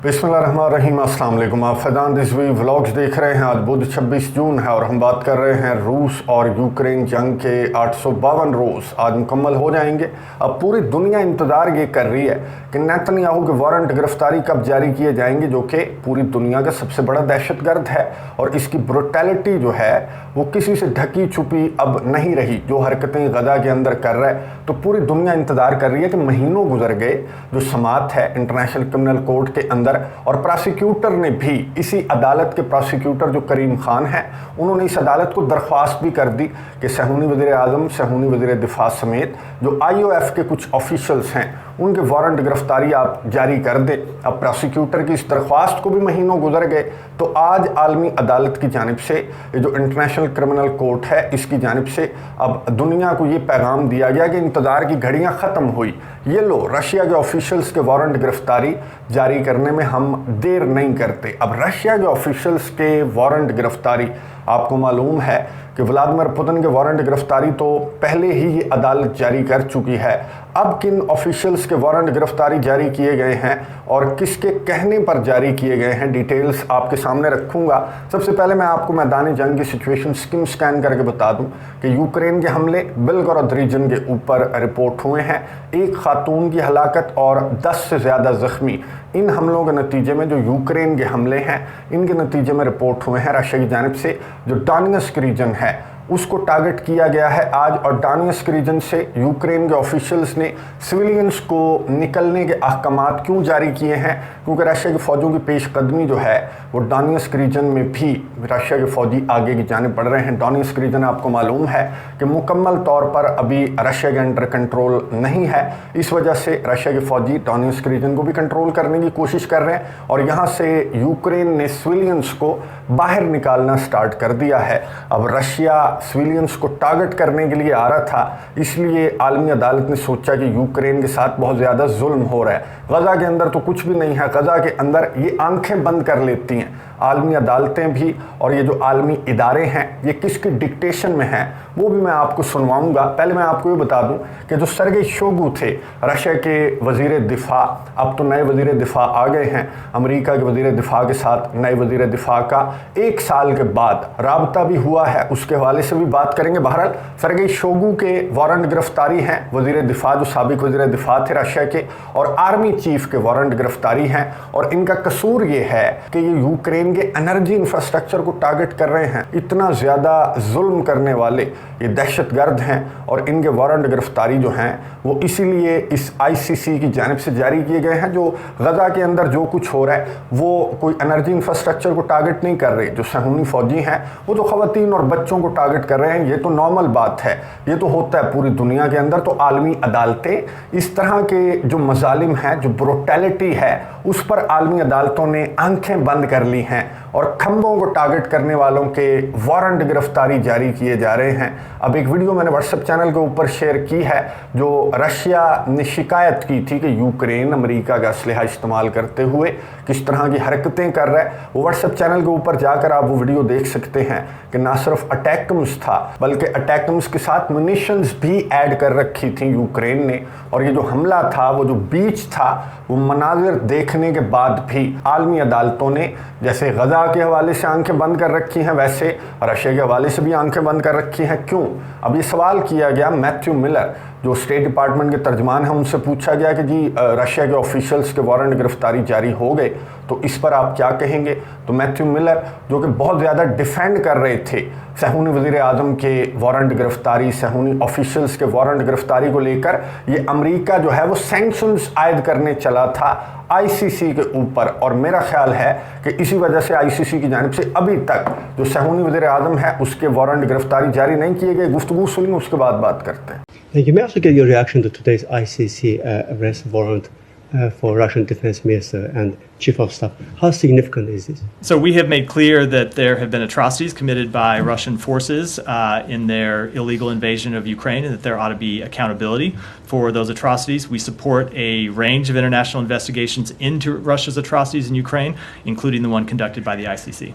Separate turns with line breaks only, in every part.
बिस्मिल्लाहिर्रहमानिर्रहीम, अस्सलाम वालेकुम। आप फैज़ान रिजवी व्लॉग्स देख रहे हैं। आज बुध 26 जून है और हम बात कर रहे हैं रूस और यूक्रेन जंग के 852 रोज़ आज मुकम्मल हो जाएंगे। अब पूरी दुनिया इंतज़ार ये कर रही है कि नेतन्याहू के वारंट गिरफ्तारी कब जारी किए जाएंगे, जो कि पूरी दुनिया का सबसे बड़ा दहशतगर्द है और इसकी ब्रुटैलिटी जो है वो किसी से ढकी छुपी अब नहीं रही। जो हरकतें गजा के अंदर कर रहा है तो पूरी दुनिया इंतज़ार कर रही है कि महीनों गुजर गए, जो समात है इंटरनेशनल क्रिमिनल कोर्ट के अंदर, और प्रोसिक्यूटर ने भी, इसी अदालत के प्रोसिक्यूटर जो करीम खान हैं, उन्होंने इस अदालत को दरख्वास्त भी कर दी कि सहूनी वज़ीर आज़म, सहूनी वज़ीर दिफा समेत जो IOF के कुछ ऑफिशल्स हैं उनके वारंट गिरफ्तारी आप जारी कर दें। अब प्रोसिक्यूटर की इस दरख्वास्त को भी महीनों गुजर गए तो आज आलमी अदालत की जानिब से, ये जो इंटरनेशनल क्रिमिनल कोर्ट है, इसकी जानिब से अब दुनिया को ये पैगाम दिया गया कि इंतज़ार की घड़ियाँ ख़त्म हुई। ये लो, रशिया के ऑफिशियल्स के वारंट गिरफ्तारी जारी करने में हम देर नहीं करते। अब रशिया के ऑफिशियल्स के वारंट गिरफ्तारी, आपको मालूम है कि व्लादिमीर पुतिन के वारंट गिरफ्तारी तो पहले ही ये अदालत जारी कर चुकी है। अब किन ऑफिशियल्स के वारंट गिरफ्तारी जारी किए गए हैं और किसके कहने पर जारी किए गए हैं, डिटेल्स आपके सामने रखूंगा। सबसे पहले मैं आपको मैदान जंग की सिचुएशन स्कैन करके बता दूं कि यूक्रेन के हमले बिलगोरोद रीजन के ऊपर रिपोर्ट हुए हैं। एक खातून की हलाकत और 10 से ज़्यादा ज़ख्मी। इन हमलों के नतीजे में, जो यूक्रेन के हमले हैं, इनके नतीजे में रिपोर्ट हुए हैं रशिया की जानिब से जो डोनेट्स्क रीजन है उसको टारगेट किया गया है आज। और डोनेट्स्क रीजन से यूक्रेन के ऑफिशियल्स ने सिविलियंस को निकलने के अहकामात क्यों जारी किए हैं, क्योंकि रशिया की फ़ौजों की पेशकदमी जो है वो डोनेट्स्क रीजन में भी रशिया के फ़ौजी आगे की जानिब बढ़ रहे हैं। डोनेट्स्क रीजन आपको मालूम है कि मुकम्मल तौर पर अभी रशिया के अंडर कंट्रोल नहीं है। इस वजह से रशिया के फ़ौजी डोनेट्स्क रीजन को भी कंट्रोल करने की कोशिश कर रहे हैं और यहाँ से यूक्रेन ने सिविलियंस को बाहर निकालना स्टार्ट कर दिया है। अब रशिया सिविलियंस को टारगेट करने के लिए आ रहा था, इसलिए आलमी अदालत ने सोचा कि यूक्रेन के साथ बहुत ज़्यादा जुल्म हो रहा है। गजा के अंदर तो कुछ भी नहीं है, गजा के अंदर ये आंखें बंद कर लेती हैं आलमी अदालतें भी, और ये जो आलमी इदारे हैं ये किसकी डिक्टेशन में हैं वो भी मैं आपको सुनवाऊंगा। पहले मैं आपको ये बता दूं कि जो सर्गेई शोइगु थे रशिया के वज़ीर दिफा, अब तो नए वज़ीर दिफा आ गए हैं। अमेरिका के वज़ीर दिफा के साथ नए वज़ीर दिफा का 1 साल के बाद राबता भी हुआ है, उसके हवाले से भी बात करेंगे। बहरहाल सर्गेई शोइगु के वारंट गिरफ्तारी हैं, वज़ीर दिफा जो साबिक वज़ीर दिफा थे रशिया के, और आर्मी चीफ के वारंट गिरफ्तारी हैं। और इनका कसूर ये है कि ये यूक्रेन के एनर्जी इंफ्रास्ट्रक्चर को टारगेट कर रहे हैं। इतना ज़्यादा जुल्म करने वाले ये दहशतगर्द हैं और इनके वारंट गिरफ्तारी जो हैं वो इसीलिए इस ICC की जानिब से जारी किए गए हैं। जो गजा के अंदर जो कुछ हो रहा है वो कोई एनर्जी इंफ्रास्ट्रक्चर को टारगेट नहीं कर रहे। जो सहूनी फ़ौजी हैं वो तो ख़वातीन और बच्चों को टारगेट कर रहे हैं, ये तो नॉर्मल बात है, ये तो होता है पूरी दुनिया के अंदर। तो आलमी अदालतें इस तरह के जो मजालिम हैं, जो ब्रुटैलिटी है, उस पर आलमी अदालतों ने आंखें बंद कर ली हैं और खंभों को टारगेट करने वालों के वारंट गिरफ्तारी जारी किए जा रहे हैं। अब एक वीडियो मैंने व्हाट्सएप चैनल के ऊपर शेयर की है जो रशिया ने शिकायत की थी कि यूक्रेन अमेरिका का असलहा इस्तेमाल करते हुए किस तरह की हरकतें कर रहा है। वो व्हाट्सएप चैनल के ऊपर जाकर आप वो वीडियो देख सकते हैं कि ना सिर्फ अटैकम्स था बल्कि अटैकम्स के साथ म्यूनिशंस भी ऐड कर रखी थी यूक्रेन ने। और ये जो हमला था, वो जो बीच था, वो मनाजिर देखने के बाद भी आलमी अदालतों ने जैसे गजा के हवाले से आंखें बंद कर रखी हैं, वैसे रशिया के हवाले से भी आंखें बंद कर रखी हैं। क्यों? अब ये सवाल किया गया मैथ्यू मिलर जो स्टेट डिपार्टमेंट के तर्जमान हैं, उनसे पूछा गया कि जी रशिया के ऑफिशियल्स के वारंट गिरफ्तारी जारी हो गए तो इस पर आप क्या कहेंगे। तो मैथ्यू मिलर जो कि बहुत ज़्यादा डिफेंड कर रहे थे सहूनी वज़ीर आज़म के वारंट गिरफ्तारी, सहूनी ऑफिशियल्स के वारंट गिरफ्तारी को लेकर, ये अमेरिका जो है वो सैंक्शंस आयद करने चला था ICC के ऊपर। और मेरा ख्याल है कि इसी वजह से ICC की जानिब से अभी तक जो सहूनी वज़ीर आज़म है उसके वारंट गिरफ्तारी जारी नहीं किए गए। गुफ्तगू सुनी, उसके बाद बात करते हैं।
Thank you. May I also get your reaction to today's ICC arrest warrant for Russian Defense Minister and Chief of Staff? How significant is this?
So we have made clear that there have been atrocities committed by Russian forces in their illegal invasion of Ukraine and that there ought to be accountability for those atrocities. We support a range of international investigations into Russia's atrocities in Ukraine, including the one conducted by the ICC.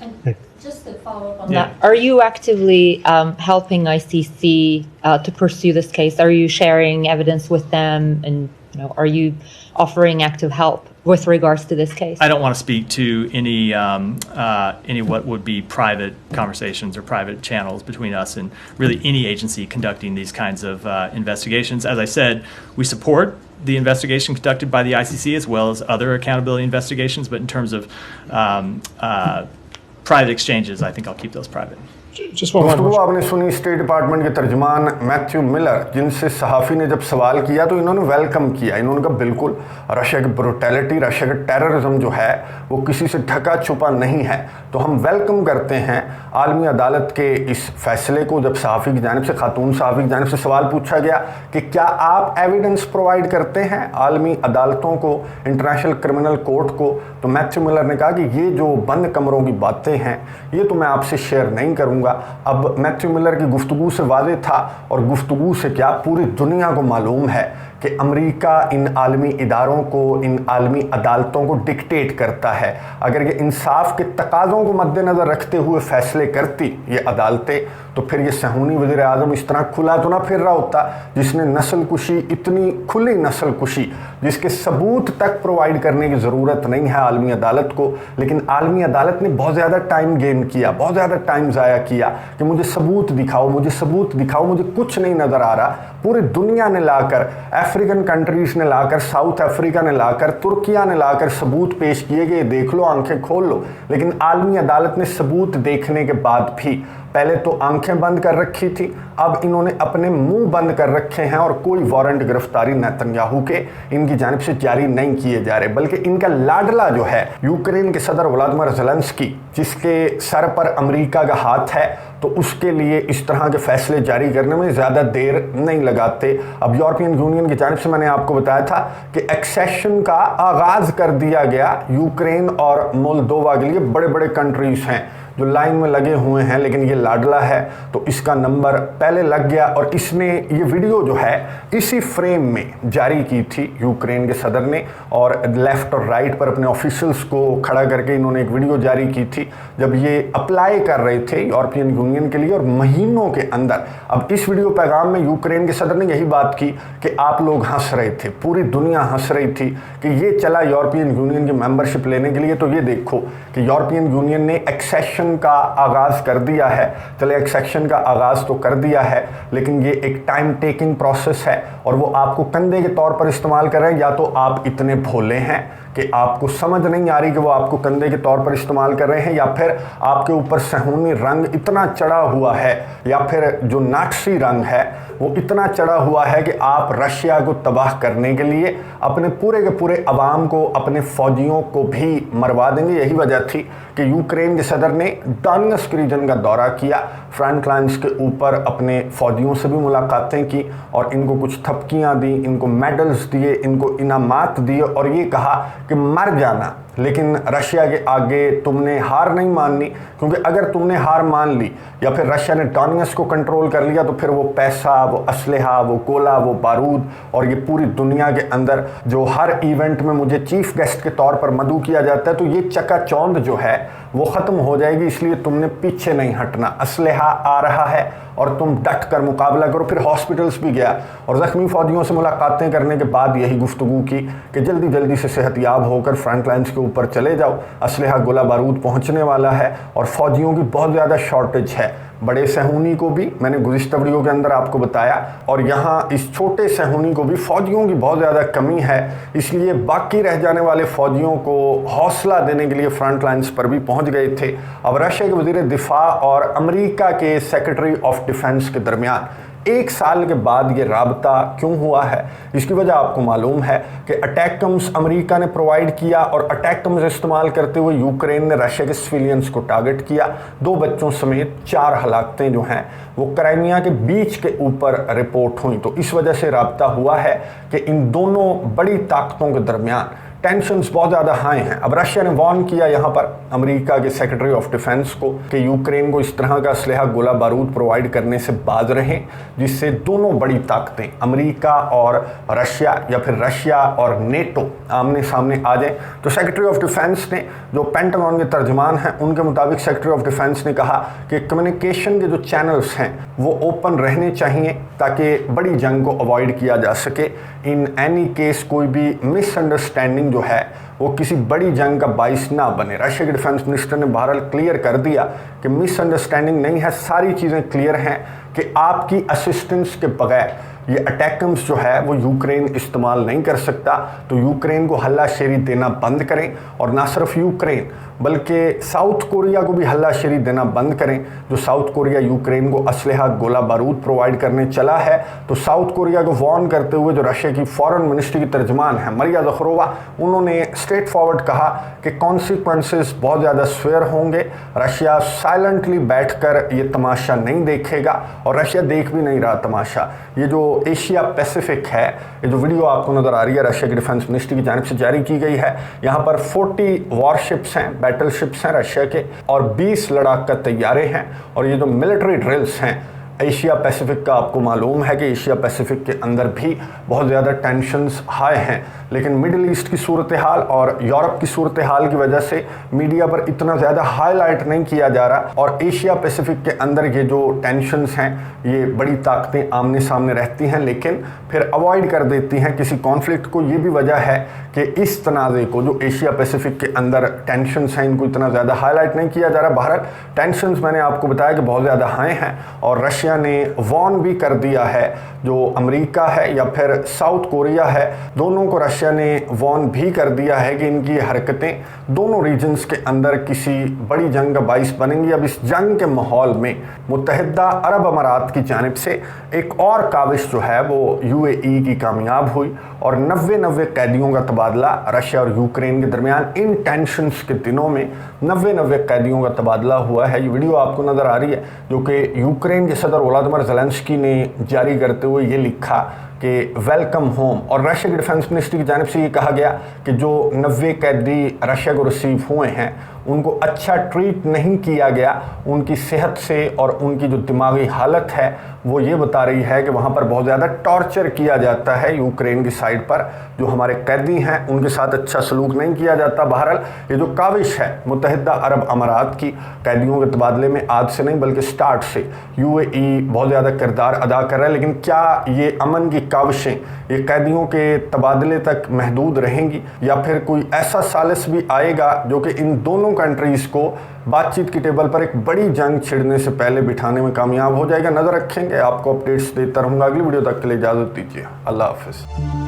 And just to follow up on that, are you actively helping ICC to pursue this case? Are you sharing evidence with them, and are you offering active help with regards to this case?
I don't want to speak to any what would be private conversations or private channels between us and really any agency conducting these kinds of investigations. As I said, we support the investigation conducted by the ICC as well as other accountability investigations, but in terms of private exchanges, I think I'll keep those private.
दोस्तों आपने सुनी state department के तर्जुमान Matthew Miller, जिनसे सहाफ़ी ने जब सवाल किया तो इन्होंने वेलकम किया। इन्होंने कहा बिल्कुल रशिया की ब्रूटैलिटी, रशिया का टेररिज्म जो है वो किसी से ढका छुपा नहीं है, तो हम वेलकम करते हैं आलमी अदालत के इस फैसले को। जब सहाफ़ी की जानिब से, खातून सहाफ़ी की जानिब से सवाल पूछा गया कि क्या आप एविडेंस प्रोवाइड करते हैं आलमी अदालतों को, इंटरनेशनल क्रिमिनल कोर्ट को, तो मैथ्यू मिलर ने कहा कि ये जो बंद कमरों की बातें हैं ये तो मैं आपसे शेयर नहीं करूँगा। अब मैथ्यू मिलर की गुफ्तगू से वाज़ेह था, और गुफ्तगू से क्या पूरी दुनिया को मालूम है कि अमेरिका इन आलमी इदारों को, इन आलमी अदालतों को डिक्टेट करता है। अगर ये इंसाफ के तकाज़ों को मद्देनज़र रखते हुए फ़ैसले करती ये अदालतें, तो फिर ये सहूनी वज़ीर आज़म इस तरह खुला तो ना फिर रहा होता, जिसने नस्ल कुशी, इतनी खुली नस्ल कुशी जिसके सबूत तक प्रोवाइड करने की ज़रूरत नहीं है आलमी अदालत को। लेकिन आलमी अदालत ने बहुत ज़्यादा टाइम गेन किया, बहुत ज़्यादा टाइम ज़ाया किया कि मुझे सबूत दिखाओ, मुझे सबूत दिखाओ, मुझे कुछ नहीं नज़र आ रहा। पूरी दुनिया ने लाकर, अफ्रीकन कंट्रीज ने लाकर, साउथ अफ्रीका ने लाकर, तुर्किया ने लाकर सबूत पेश किए गए, देख लो, आंखें खोल लो। लेकिन आलमी अदालत ने सबूत देखने के बाद भी पहले तो आंखें बंद कर रखी थी, अब इन्होंने अपने मुंह बंद कर रखे हैं और कोई वारंट गिरफ्तारी नेतन्याहू के इनकी जानिब से जारी नहीं किए जा रहे। बल्कि इनका लाडला जो है यूक्रेन के सदर व्लादिमीर ज़ेलेंस्की, जिसके सर पर अमेरिका का हाथ है, तो उसके लिए इस तरह के फैसले जारी करने में ज़्यादा देर नहीं लगाते। अब यूरोपियन यूनियन की जानिब से मैंने आपको बताया था कि एक्सेशन का आगाज़ कर दिया गया। यूक्रेन और मोल्दोवा के लिए बड़े बड़े कंट्रीज़ हैं जो लाइन में लगे हुए हैं, लेकिन ये लाडला है तो इसका नंबर पहले लग गया। और इसने ये वीडियो जो है इसी फ्रेम में जारी की थी यूक्रेन के सदर ने, और लेफ़्ट और राइट पर अपने ऑफिशियल्स को खड़ा करके इन्होंने एक वीडियो जारी की थी जब ये अप्लाई कर रहे थे यूरोपियन यूनियन के लिए, और महीनों के अंदर। अब इस वीडियो पैगाम में यूक्रेन के सदर ने यही बात की कि आप लोग हंस रहे थे, पूरी दुनिया हंस रही थी कि ये चला यूरोपियन यूनियन की मेंबरशिप लेने के लिए, तो ये देखो कि यूरोपियन यूनियन ने एक्सेशन का आगाज़ कर दिया है। चले एक्सेशन का आगाज़ तो कर दिया है, लेकिन ये एक टाइम टेकिंग प्रोसेस है, और वो आपको कंधे के तौर पर इस्तेमाल कर रहे हैं। या तो आप इतने भोले हैं कि आपको समझ नहीं आ रही कि वो आपको कंधे के तौर पर इस्तेमाल कर रहे हैं, या फिर आपके ऊपर सहूनी रंग इतना चढ़ा हुआ है, या फिर जो नाटसी रंग है वो इतना चढ़ा हुआ है कि आप रशिया को तबाह करने के लिए अपने पूरे के पूरे अवाम को, अपने फ़ौजियों को भी मरवा देंगे। यही वजह थी कि यूक्रेन के सदर ने डोनेट्स्क रीजन का दौरा किया, फ्रंट लाइन्स के ऊपर अपने फ़ौजियों से भी मुलाकातें की, और इनको कुछ थपकियाँ दी, इनको मेडल्स दिए, इनको इनामात दिए, और ये कहा कि मर जाना, लेकिन रशिया के आगे तुमने हार नहीं माननी, क्योंकि अगर तुमने हार मान ली या फिर रशिया ने डोनेट्स्क को कंट्रोल कर लिया, तो फिर वो पैसा, वो असलहा, वो गोला, वो बारूद, और ये पूरी दुनिया के अंदर जो हर इवेंट में मुझे चीफ गेस्ट के तौर पर मदऊ किया जाता है, तो ये चकाचौंध जो है वो ख़त्म हो जाएगी। इसलिए तुमने पीछे नहीं हटना, असलहा आ रहा है और तुम डट कर मुकाबला करो। फिर हॉस्पिटल्स भी गया और ज़ख्मी फ़ौजियों से मुलाकातें करने के बाद यही गुफ्तगू की कि जल्दी जल्दी से सेहतियाब होकर फ्रंट लाइन्स के ऊपर चले जाओ, असलहा, गोला बारूद पहुंचने वाला है, और फ़ौजियों की बहुत ज़्यादा शॉर्टेज है। बड़े सहूनी को भी मैंने गुज़िश्ता वीडियो के अंदर आपको बताया, और यहाँ इस छोटे सहूनी को भी फ़ौजियों की बहुत ज़्यादा कमी है। इसलिए बाकी रह जाने वाले फ़ौजियों को हौसला देने के लिए फ्रंट लाइन्स पर भी पहुँच गए थे। अब रशिया के वज़ीर दिफा और अमेरिका के सेक्रेटरी ऑफ डिफेंस के दरमियान 1 साल के बाद ये राबता क्यों हुआ है, इसकी वजह आपको मालूम है कि अटैकम्स अमेरिका ने प्रोवाइड किया, और अटैकम्स इस्तेमाल करते हुए यूक्रेन ने रशिया के सिविलियंस को टारगेट किया। 2 बच्चों समेत 4 हलाकतें जो हैं वो क्राइमिया के बीच के ऊपर रिपोर्ट हुई। तो इस वजह से राबता हुआ है कि इन दोनों बड़ी ताकतों के दरमियान टेंशन्स बहुत ज़्यादा हाई हैं। अब रशिया ने वार्न किया यहाँ पर अमेरिका के सेक्रेटरी ऑफ डिफेंस को कि यूक्रेन को इस तरह का असलहा, गोला बारूद प्रोवाइड करने से बाज रहें, जिससे दोनों बड़ी ताकतें अमेरिका और रशिया, या फिर रशिया और नेटो आमने सामने आ जाएं। तो सेक्रेटरी ऑफ डिफेंस ने, जो पेंटागन के तर्जमान हैं, उनके मुताबिक सेक्रेटरी ऑफ डिफेंस ने कहा कि कम्युनिकेशन के जो चैनल्स हैं वो ओपन रहने चाहिए ताकि बड़ी जंग को अवॉइड किया जा सके। इन एनी केस कोई भी मिसअंडरस्टैंडिंग यूक्रेन जो है वो किसी बड़ी जंग का बाइस ना बने। रशिया के डिफेंस मिनिस्टर ने बहरहाल क्लियर कर दिया कि मिसअंडरस्टैंडिंग नहीं है, सारी चीज़ें क्लियर हैं कि आपकी असिस्टेंस के बगैर ये अटैकम्स जो है वो यूक्रेन इस्तेमाल नहीं कर सकता। तो यूक्रेन को हल्लाशेरी देना बंद करें, और ना सिर्फ यूक्रेन बल्कि साउथ कोरिया को भी हल्लाशेरी देना बंद करें। जो साउथ कोरिया यूक्रेन को असलहा गोला बारूद प्रोवाइड करने चला है, तो साउथ कोरिया को वार्न करते हुए जो रशिया की फॉरेन मिनिस्ट्री की तर्जमान है मरिया ज़खरोवा, उन्होंने स्ट्रेट फॉरवर्ड कहा कि कॉन्सिक्वेंसेस बहुत ज़्यादा स्वेयर होंगे। रशिया साइलेंटली बैठकर ये तमाशा नहीं देखेगा, और रशिया देख भी नहीं रहा तमाशा। ये जो एशिया पैसिफिक है, ये जो वीडियो आपको नज़र आ रही है रशिया की डिफेंस मिनिस्ट्री की जानिब से जारी की गई है, यहाँ पर 40 वॉरशिप्स हैं, बैटलशिप्स हैं रशिया के, और 20 लड़ाका तैयारे हैं। और ये जो मिलिट्री ड्रिल्स हैं एशिया पैसिफिक का, आपको मालूम है कि एशिया पैसिफिक के अंदर भी बहुत ज़्यादा टेंशन्स हाई हैं, लेकिन मिडिल ईस्ट की सूरत हाल और यूरोप की सूरत हाल की वजह से मीडिया पर इतना ज़्यादा हाईलाइट नहीं किया जा रहा। और एशिया पैसिफिक के अंदर ये जो टेंशन्स हैं, ये बड़ी ताकतें आमने सामने रहती हैं लेकिन फिर अवॉइड कर देती हैं किसी कॉन्फ्लिक्ट को। ये भी वजह है कि इस तनाज़े को, जो एशिया पैसिफिक के अंदर टेंशन्स हैं, इनको इतना ज़्यादा हाईलाइट नहीं किया जा रहा। बहरहाल टेंशन्स मैंने आपको बताया कि बहुत ज़्यादा हाई हैं, और रशिया ने वार्न भी कर दिया है। जो अमेरिका है या फिर साउथ कोरिया है, दोनों को रशिया ने वार्न भी कर दिया है कि इनकी हरकतें दोनों रीजन्स के अंदर किसी बड़ी जंग का बाइस बनेंगी। अब इस जंग के माहौल में मुत्तहिदा अरब अमारात की जानिब से एक और काविश जो है वो यूएई की कामयाब हुई, और 90 कैदियों का तबादला रशिया और यूक्रेन के दरमियान इन टेंशन्स के दिनों में 90 कैदियों का तबादला हुआ है। ये वीडियो आपको नज़र आ रही है जो कि यूक्रेन के सदर वोलोदिमीर ज़ेलेंस्की ने जारी करते हुए ये लिखा कि वेलकम होम। और रशिया की डिफेंस मिनिस्ट्री की जानिब से ये कहा गया कि जो 90 कैदी रशिया को रिसीव हुए हैं उनको अच्छा ट्रीट नहीं किया गया। उनकी सेहत से और उनकी जो दिमागी हालत है वो ये बता रही है कि वहाँ पर बहुत ज़्यादा टॉर्चर किया जाता है यूक्रेन की साइड पर। जो हमारे कैदी हैं उनके साथ अच्छा सलूक नहीं किया जाता। बहरहाल ये जो काविश है मुत्तहिदा अरब अमारात की कैदियों के तबादले में, आज से नहीं बल्कि स्टार्ट से यूएई बहुत ज़्यादा किरदार अदा कर रहा है। लेकिन क्या ये अमन की काविशें ये कैदियों के तबादले तक महदूद रहेंगी, या फिर कोई ऐसा सालिस भी आएगा जो कि इन दोनों कंट्रीज़ को बातचीत की टेबल पर एक बड़ी जंग छिड़ने से पहले बिठाने में कामयाब हो जाएगा? नज़र रखेंगे, आपको अपडेट्स देता रहूँगा। अगली वीडियो तक के लिए इजाज़त दीजिए। अल्लाह हाफ़िज़।